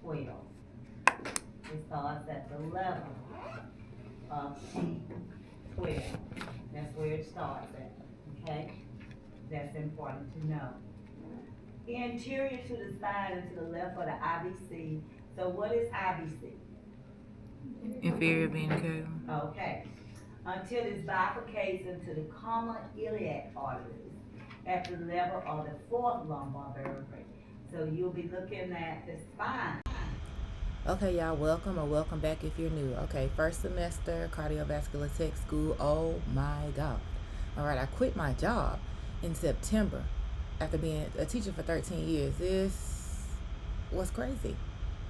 12. It starts at the level of T12. That's where it starts at, okay? That's important to know. Anterior to the spine and to the left of the IVC. So what is IVC? Inferior vena cava. Okay. Until it bifurcates into the common iliac arteries at the level of the fourth lumbar vertebrae. So you'll be looking at the spine. Okay, y'all, welcome or welcome back if you're new. Okay, first semester, Cardiovascular Tech School. Oh my God. All right, I quit my job in September after being a teacher for 13 years. This was crazy,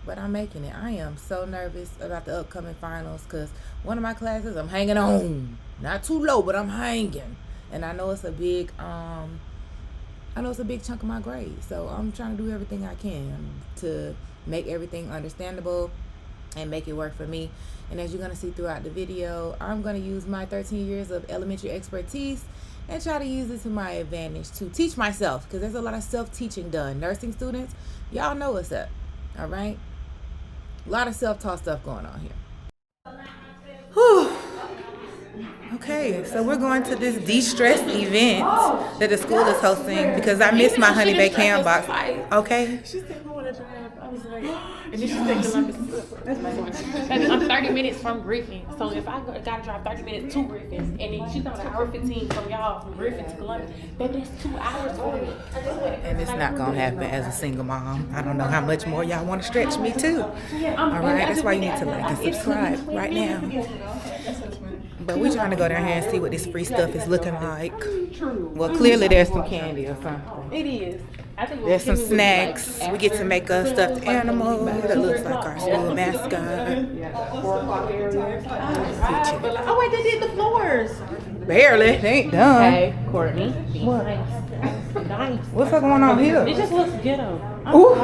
but I'm making it. I am so nervous about the upcoming finals because one of my classes, I'm hanging on. Not too low, but I'm hanging. And I know it's a big, chunk of my grade. So I'm trying to do everything I can to make everything understandable and make it work for me. And as you're going to see throughout the video, I'm going to use my 13 years of elementary expertise and try to use it to my advantage to teach myself, because there's a lot of self-teaching done. Nursing students, y'all know what's up, all right? A lot of self-taught stuff going on here. Whew. Okay, so we're going to this de-stress event that the school is hosting because I missed my honey baked ham box. Okay. She said, "I want to drive." I was like, and then she said, "I'm 30 minutes from Griffin, so if I gotta drive 30 minutes to Griffin, and then she's on an hour 15 from y'all from Griffin to Columbia, baby, that's 2 hours for me." And it's not gonna happen as a single mom. I don't know how much more y'all want to stretch me too. All right, that's why you need to like and subscribe right now. But we're trying to go down here and see what this free stuff is looking like. Well, clearly there's some candy or something. It is. I think There's some snacks. We get to make a stuffed animal that looks like our school mascot. 4 o'clock area. Oh wait, they did the floors. Barely. They ain't done. Hey, Courtney. What? Nice. What's going on here? It just looks ghetto. Ooh.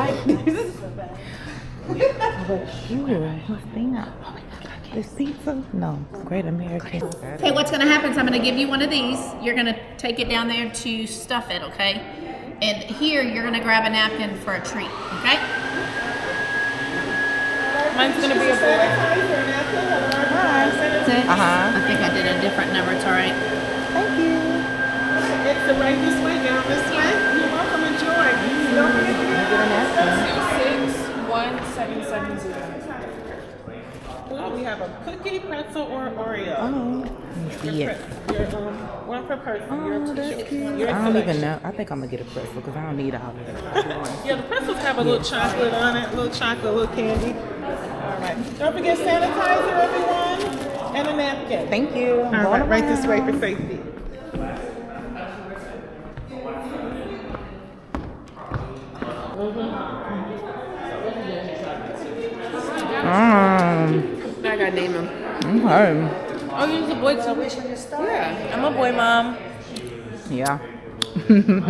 But sure. What's that? This pizza? No, Great American. Okay, what's going to happen is I'm going to give you one of these. You're going to take it down there to stuff it, okay? And here, you're going to grab a napkin for a treat, okay? Mine's going to be a boy. I think I did a different number. It's all right. Thank you. Exit right this way, down this way. You're welcome, enjoy. Don't forget to get 61770. We have a cookie, pretzel, or Oreo. Oh, let me see it. One per person. Oh, that's cute. I don't even know. I think I'm gonna get a pretzel because I don't need all of that. Yeah, the pretzels have a little chocolate on it, little chocolate, little candy. All right. Don't forget sanitizer, everyone, and a napkin. Thank you. All right, right this way for safety. I gotta name him. Okay. Oh, you're a boy too? Yeah, I'm a boy mom. Yeah. He didn't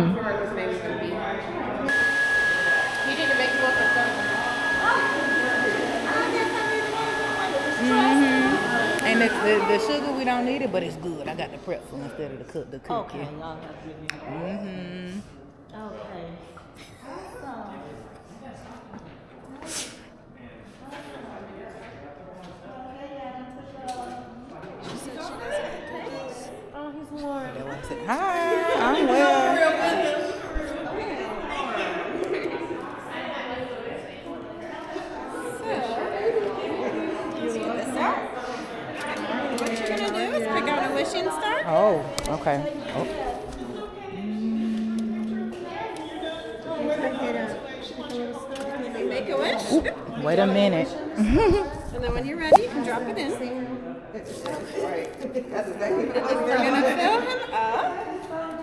make you up And the sugar, we don't need it, but it's good. I got the pretzel instead of the cookie. Okay, y'all have Mm-hmm. Okay. Oh, he's Lord. Hi, I'm well. What you're gonna do is pick out a wishing star. Oh, okay. Oh. Make a wish. Wait a minute. And then when you're ready, you can drop it in. We're gonna fill him up.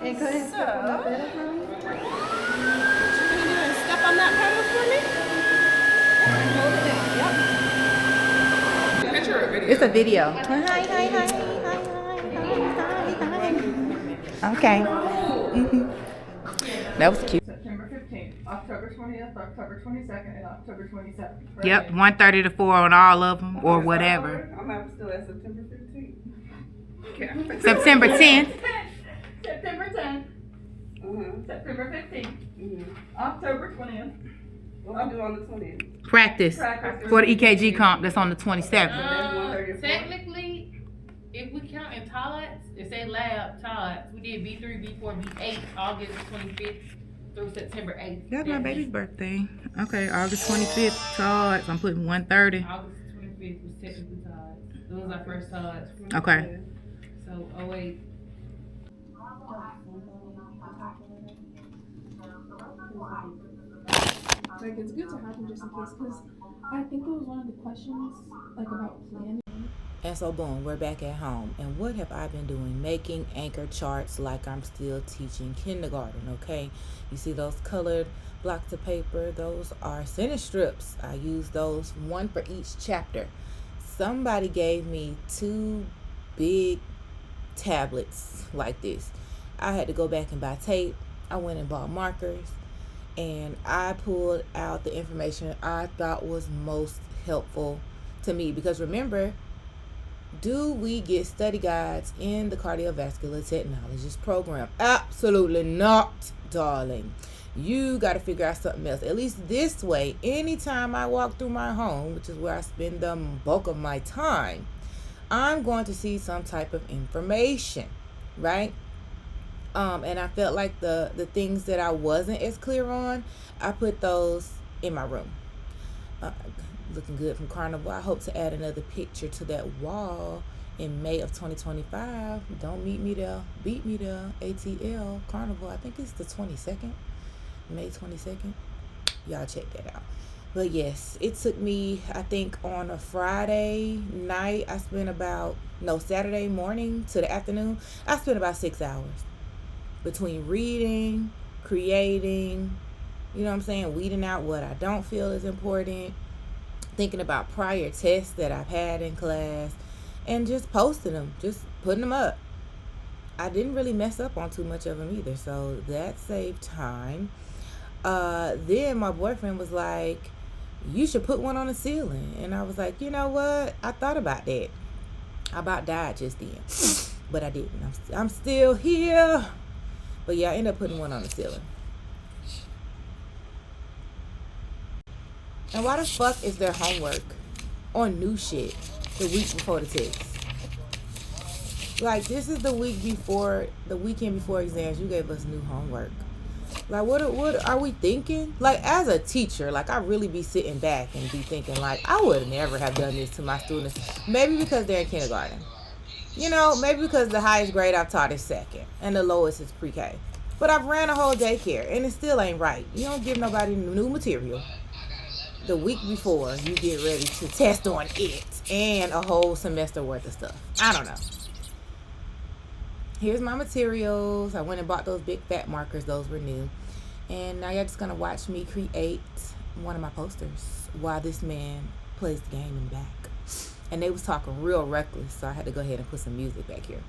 And go ahead. So, what you're gonna do is step on that pedal for me. And hold it down. Yep. It's a video. Hi. Okay. That was cute. September 15th, October 20th, October 22nd, and October 27th. Yep, 1:30 to 4 on all of them, or whatever. I'm still at September 15th. September 10th. September 10th. September 15th. October 20th. What we do on the 20th? Practice for the EKG comp that's on the 27th. 1:30. Technically, if we count in TODS, if they lab TODS, we did B3, B4, B8, August 25th through September 8th. That's my baby's birthday. Okay, August 25th, Todd. I'm putting 1:30. August 25th was technically TODS. It was our first TODS. Okay. So, 08. Like, it's good to have them just in case, because I think it was one of the questions, like, about planning. And so boom, we're back at home. And what have I been doing? Making anchor charts like I'm still teaching kindergarten, okay? You see those colored blocks of paper? Those are sentence strips. I use those, one for each chapter. Somebody gave me 2 big tablets like this. I had to go back and buy tape. I went and bought markers. And I pulled out the information I thought was most helpful to me. Because remember, do we get study guides in the cardiovascular technologist program? Absolutely not, darling. You got to figure out something else. At least this way, anytime I walk through my home, which is where I spend the bulk of my time, I'm going to see some type of information, right? And I felt like the things that I wasn't as clear on, I put those in my room. Looking good from Carnival. I hope to add another picture to that wall in May of 2025. Don't meet me there. Beat me there. ATL Carnival. I think it's the 22nd. May 22nd. Y'all check that out. But yes, it took me, I think on a Friday night, Saturday morning to the afternoon, I spent about 6 hours between reading, creating, you know what I'm saying, weeding out what I don't feel is important, thinking about prior tests that I've had in class, and just posting them, just putting them up. I didn't really mess up on too much of them either, so that saved time. Then my boyfriend was like, you should put one on the ceiling. And I was like, you know what? I thought about that. I about died just then. But I didn't. I'm still here. But yeah, I ended up putting one on the ceiling. And why the fuck is there homework on new shit the week before the test? Like, this is the weekend before exams, you gave us new homework. Like, what are we thinking? Like, as a teacher, like, I really be sitting back and be thinking, like, I would never have done this to my students. Maybe because they're in kindergarten. You know, maybe because the highest grade I've taught is second and the lowest is pre-K. But I've ran a whole daycare and it still ain't right. You don't give nobody new material the week before you get ready to test on it and a whole semester worth of stuff. I don't know. Here's my materials. I went and bought those big fat markers. Those were new. And now you're just going to watch me create one of my posters while this man plays the game in the back. And they was talking real reckless, so I had to go ahead and put some music back here.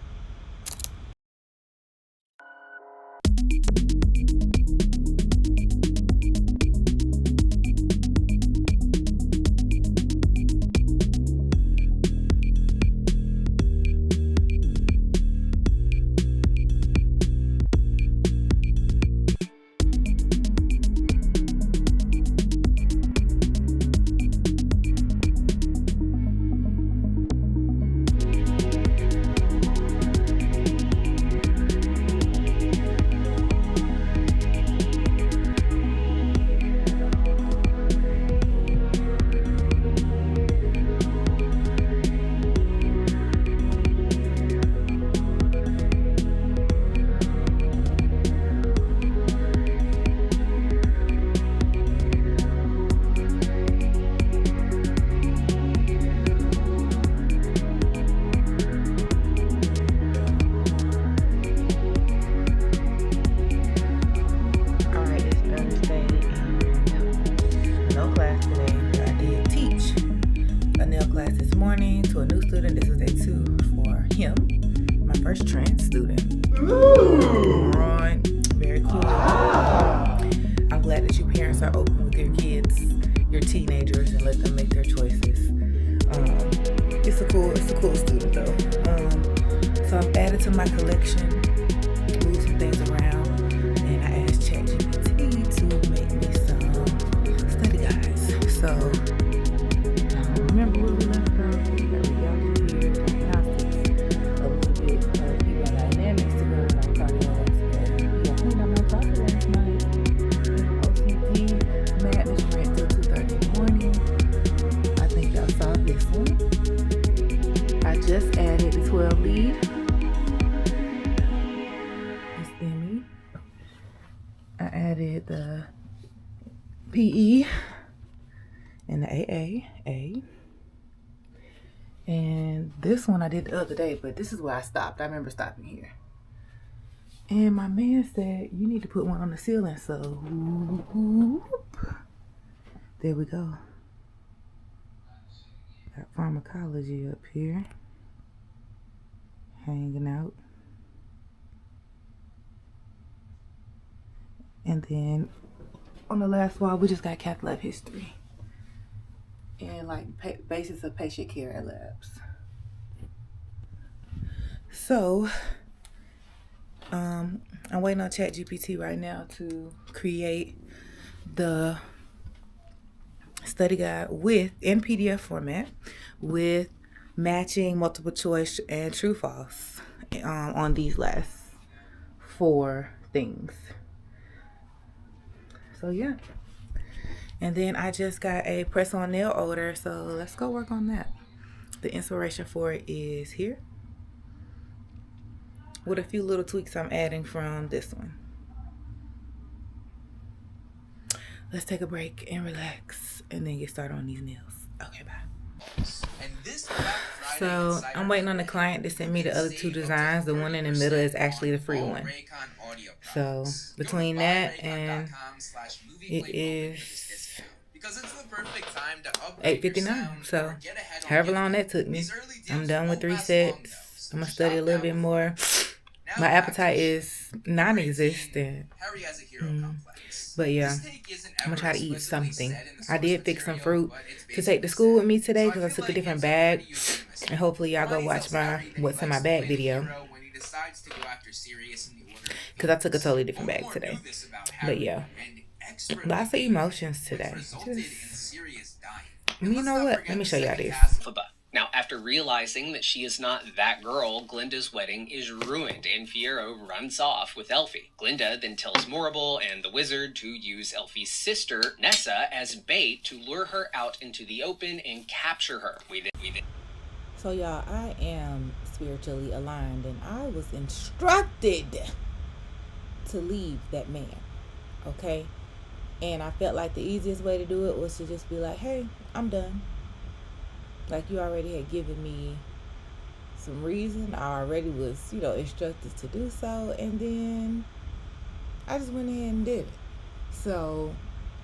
First trans student. Right. Very cool. I'm glad that you parents are open with your kids, your teenagers, and let them make their choices. It's a cool student though. So I've added to my collection, moved some things around, and I asked ChatGPT to make me some study Emmy. It's Emmy. I added the PE and the AA. And this one I did the other day, but this is where I stopped. I remember stopping here. And my man said, you need to put one on the ceiling. So, whoop. There we go. Got pharmacology up here. Hanging out. And then on the last wall, we just got cath lab history. And like basis of patient care at labs. So, I'm waiting on ChatGPT right now to create the study guide in PDF format with matching multiple choice and true false on these last 4 things. So yeah. And then I just got a press-on nail odor, so let's go work on that. The inspiration for it is here, with a few little tweaks I'm adding from this one. Let's take a break and relax, and then get started on these nails. Okay, bye. So I'm waiting on the client to send me the other 2 designs. The one in the middle is actually the free one. So between that and it is 8:59. So however long that took me, I'm done with 3 sets. I'm gonna study a little bit more. My appetite is non-existent. But yeah, I'm gonna try to eat something. I did fix some fruit to take to school with me today because I took a different bag. And hopefully y'all go watch my what's in my bag video. Because I took a totally different bag today. But yeah, lots of emotions today. You know what? Let me show y'all this. Now, after realizing that she is not that girl, Glinda's wedding is ruined, and Fiero runs off with Elfie. Glinda then tells Morrible and the wizard to use Elfie's sister, Nessa, as bait to lure her out into the open and capture her. So y'all, I am spiritually aligned, and I was instructed to leave that man, okay? And I felt like the easiest way to do it was to just be like, hey, I'm done. Like, you already had given me some reason. I already was, instructed to do so. And then I just went ahead and did it. So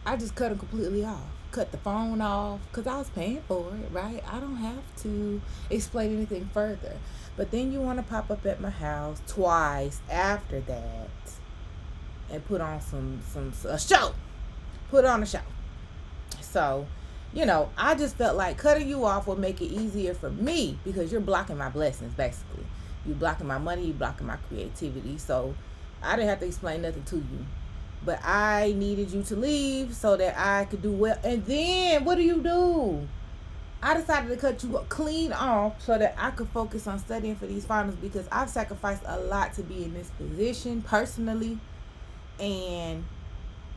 I just cut him completely off. Cut the phone off because I was paying for it, right? I don't have to explain anything further. But then you want to pop up at my house twice after that and put on a show. Put on a show. So, I just felt like cutting you off would make it easier for me because you're blocking my blessings, basically. You're blocking my money, you're blocking my creativity. So I didn't have to explain nothing to you. But I needed you to leave so that I could do well. And then, what do? I decided to cut you clean off so that I could focus on studying for these finals because I've sacrificed a lot to be in this position personally. And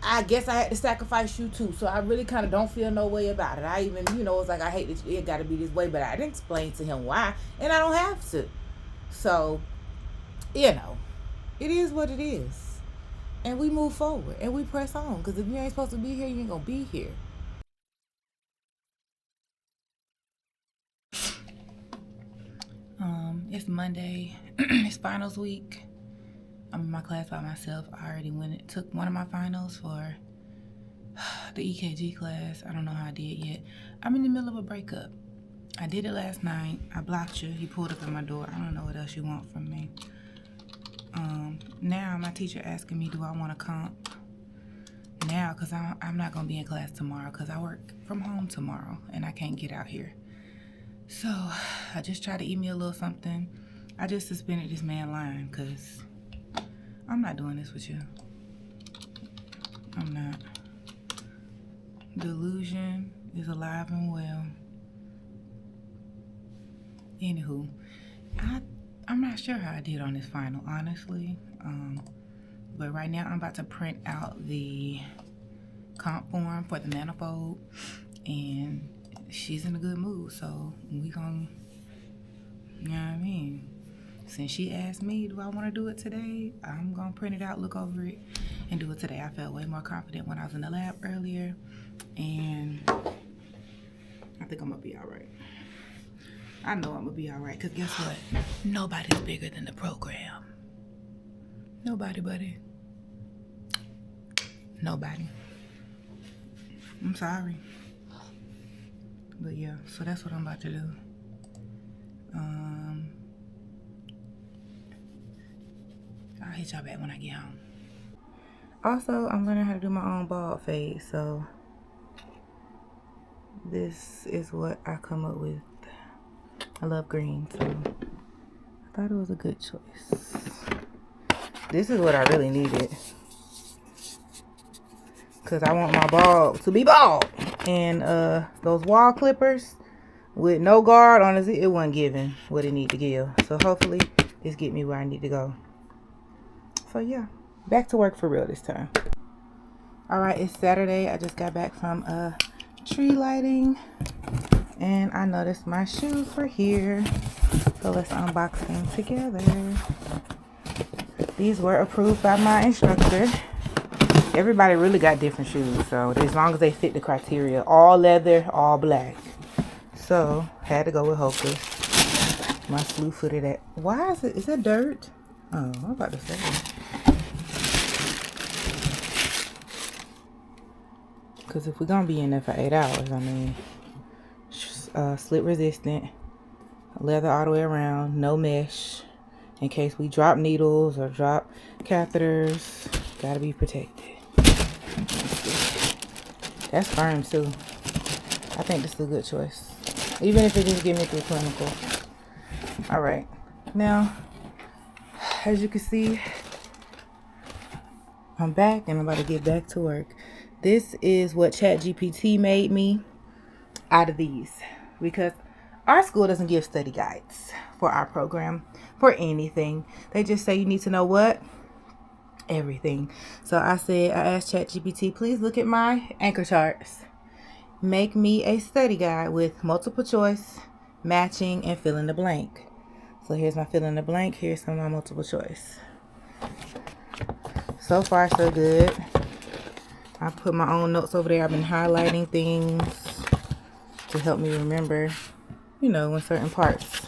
I guess I had to sacrifice you too. So I really kind of don't feel no way about it. I even, it's like I hate that it got to be this way, but I didn't explain to him why. And I don't have to. So, it is what it is. And we move forward and we press on. Because if you ain't supposed to be here, you ain't going to be here. It's Monday. It's finals week. I'm in my class by myself. I already took one of my finals for the EKG class. I don't know how I did yet. I'm in the middle of a breakup. I did it last night. I blocked you. You pulled up at my door. I don't know what else you want from me. Now my teacher asking me, do I want to comp? Now, because I'm not going to be in class tomorrow because I work from home tomorrow and I can't get out here. So I just tried to eat me a little something. I just suspended this man line because I'm not doing this with you. I'm not. Delusion is alive and well. Anywho, I'm not sure how I did on this final, honestly. But right now I'm about to print out the comp form for the manifold, and she's in a good mood, so we gonna, you know what I mean? since she asked me, do I want to do it today? I'm going to print it out, look over it, and do it today. I felt way more confident when I was in the lab earlier, and I think I'm going to be all right. I know I'm going to be all right, because guess what? Nobody's bigger than the program. Nobody, buddy. Nobody. I'm sorry. But yeah, so that's what I'm about to do. I'll hit y'all back when I get home. Also, I'm learning how to do my own bald fade, so this is what I come up with. I love green, so I thought it was a good choice. This is what I really needed, because I want my bald to be bald. And those wall clippers with no guard on it wasn't giving what it need to give. So hopefully this get me where I need to go. So yeah, back to work for real this time. All right, it's Saturday. I just got back from tree lighting, and I noticed my shoes were here. So let's unbox them together. These were approved by my instructor. Everybody really got different shoes, so as long as they fit the criteria. All leather, all black. So had to go with Hoka's. My slew-footed at. Why is it? Is that dirt? Oh, I'm about to say it. Because if we're going to be in there for 8 hours, I mean, slip resistant, leather all the way around, no mesh, in case we drop needles or drop catheters, got to be protected. That's firm too. I think this is a good choice, even if it just get me through clinical. All right, now, as you can see, I'm back and I'm about to get back to work. This is what ChatGPT made me out of these, because our school doesn't give study guides for our program for anything. They just say you need to know what? Everything. So I asked ChatGPT, please look at my anchor charts. Make me a study guide with multiple choice, matching, and fill in the blank. So here's my fill in the blank. Here's some of my multiple choice. So far, so good. I put my own notes over there. I've been highlighting things to help me remember, you know, when certain parts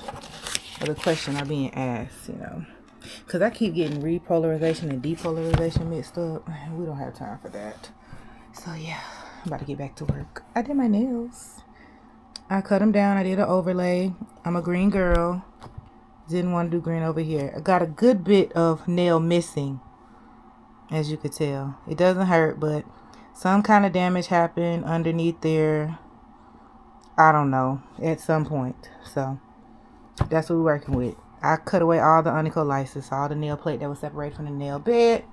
of the question are being asked, you know. Because I keep getting repolarization and depolarization mixed up. We don't have time for that. So, yeah, I'm about to get back to work. I did my nails. I cut them down. I did an overlay. I'm a green girl. Didn't want to do green over here. I got a good bit of nail missing, as you could tell. It doesn't hurt, but some kind of damage happened underneath there. I don't know, at some point. So that's what we're working with. I cut away all the onycholysis, all the nail plate that was separated from the nail bed.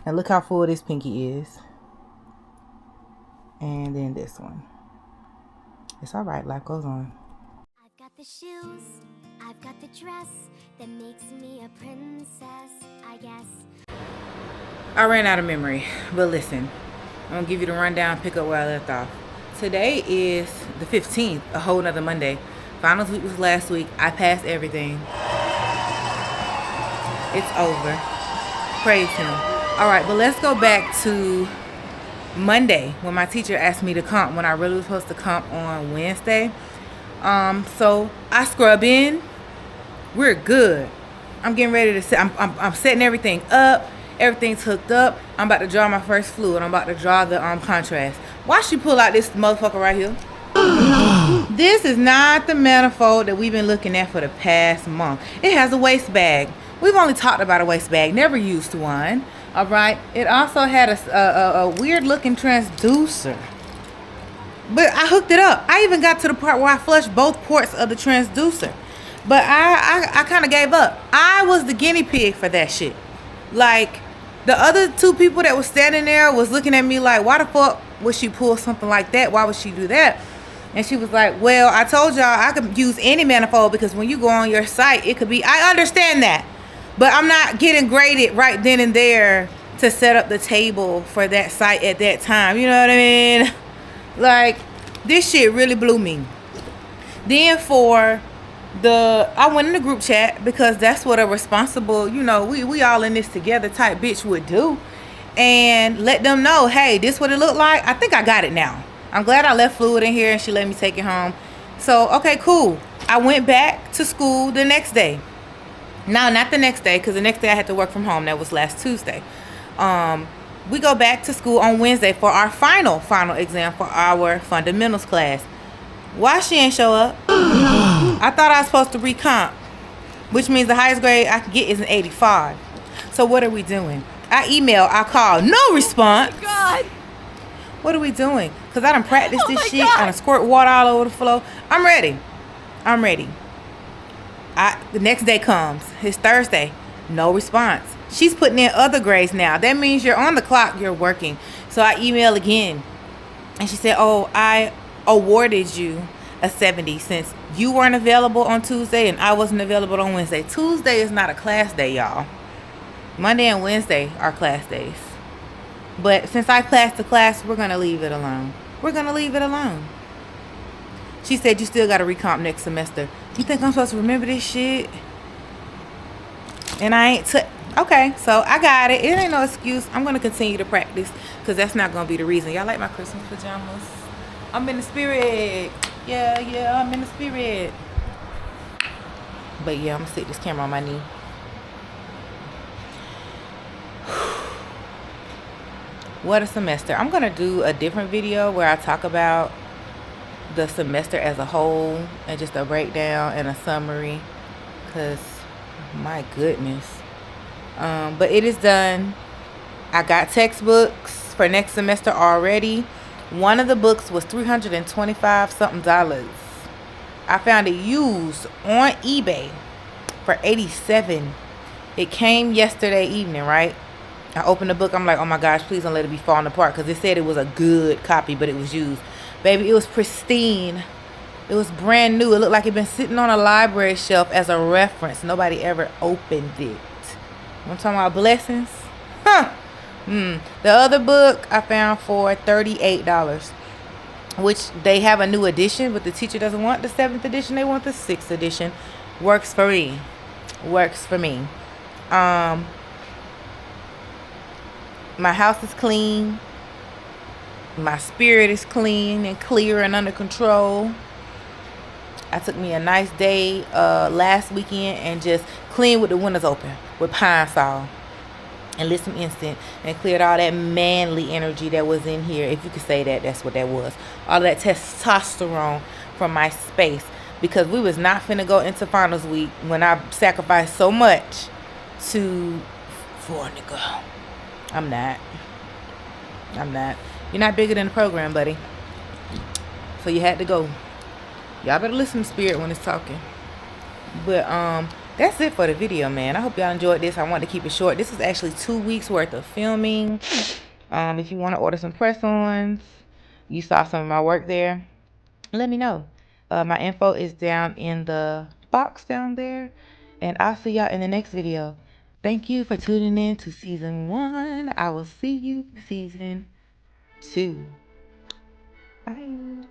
And look how full this pinky is. And then this one. It's all right, life goes on. I've got the shoes, I've got the dress that makes me a princess, I guess. I ran out of memory, but listen, I'm gonna give you the rundown, pick up where I left off. Today is the 15th, a whole nother Monday. Finals week was last week. I passed everything. It's over. Praise him. All right, but let's go back to Monday when my teacher asked me to comp when I really was supposed to comp on Wednesday. So I scrub in. We're good. I'm getting ready to set. I'm setting everything up. Everything's hooked up. I'm about to draw my first fluid. I'm about to draw the contrast. Watch you pull out this motherfucker right here. This is not the manifold that we've been looking at for the past month. It has a waist bag. We've only talked about a waist bag, never used one. All right. It also had a weird looking transducer. But I hooked it up. I even got to the part where I flushed both ports of the transducer. But I kind of gave up. I was the guinea pig for that shit. Like, the other two people that was standing there was looking at me like, why the fuck would she pull something like that? Why would she do that? And she was like, well, I told y'all I could use any manifold because when you go on your site, it could be, I understand that. But I'm not getting graded right then and there to set up the table for that site at that time. You know what I mean? Like, this shit really blew me. Then for I went in the group chat because that's what a responsible, you know, we all in this together type bitch would do, and let them know, hey, this what it looked like. I think I got it now. I'm glad I left fluid in here and she let me take it home. So okay, cool. I went back to school the next day. No, not the next day, because the next day I had to work from home. That was last Tuesday. We go back to school on Wednesday for our final exam for our fundamentals class. Why she ain't show up? I thought I was supposed to recomp, which means the highest grade I can get is an 85. So what are we doing? I email, I call, no response. Oh God. What are we doing? Because I done practiced Oh this my shit. God. I done squirt water all over the floor. I'm ready. The next day comes. It's Thursday. No response. She's putting in other grades now. That means you're on the clock. You're working. So I email again. And she said, oh, I awarded you a 70 since you weren't available on Tuesday and I wasn't available on Wednesday. Tuesday is not a class day, y'all. Monday and Wednesday are class days. But since I passed the class, we're going to leave it alone. We're going to leave it alone. She said, you still got to recomp next semester. You think I'm supposed to remember this shit? And I ain't okay, so I got it. It ain't no excuse. I'm going to continue to practice because that's not going to be the reason. Y'all like my Christmas pajamas? I'm in the spirit. Yeah, I'm in the spirit. But yeah, I'm going to stick this camera on my knee. What a semester. I'm going to do a different video where I talk about the semester as a whole and just a breakdown and a summary, because my goodness. But it is done. I got textbooks for next semester already. One of the books was $325 something. I found it used on eBay for $87. It came yesterday evening, right? I opened the book. I'm like, oh my gosh, please don't let it be falling apart, because it said it was a good copy, but it was used. Baby, it was pristine. It was brand new. It looked like it been sitting on a library shelf as a reference. Nobody ever opened it. I'm talking about blessings. Huh. The other book I found for $38, which they have a new edition, but the teacher doesn't want the 7th edition. They want the 6th edition. Works for me. Works for me. My house is clean. My spirit is clean and clear and under control. I took me a nice day last weekend and just cleaned with the windows open with Pine Sol and lit some incense and cleared all that manly energy that was in here. If you could say that, that's what that was. All that testosterone from my space, because we was not finna go into finals week when I sacrificed so much for a nigga. I'm not. You're not bigger than the program, buddy. So you had to go. Y'all better listen to Spirit when it's talking. But that's it for the video, man. I hope y'all enjoyed this. I wanted to keep it short. This is actually 2 weeks worth of filming. If you want to order some press-ons, you saw some of my work there, let me know. My info is down in the box down there. And I'll see y'all in the next video. Thank you for tuning in to season 1. I will see you season 2. Bye.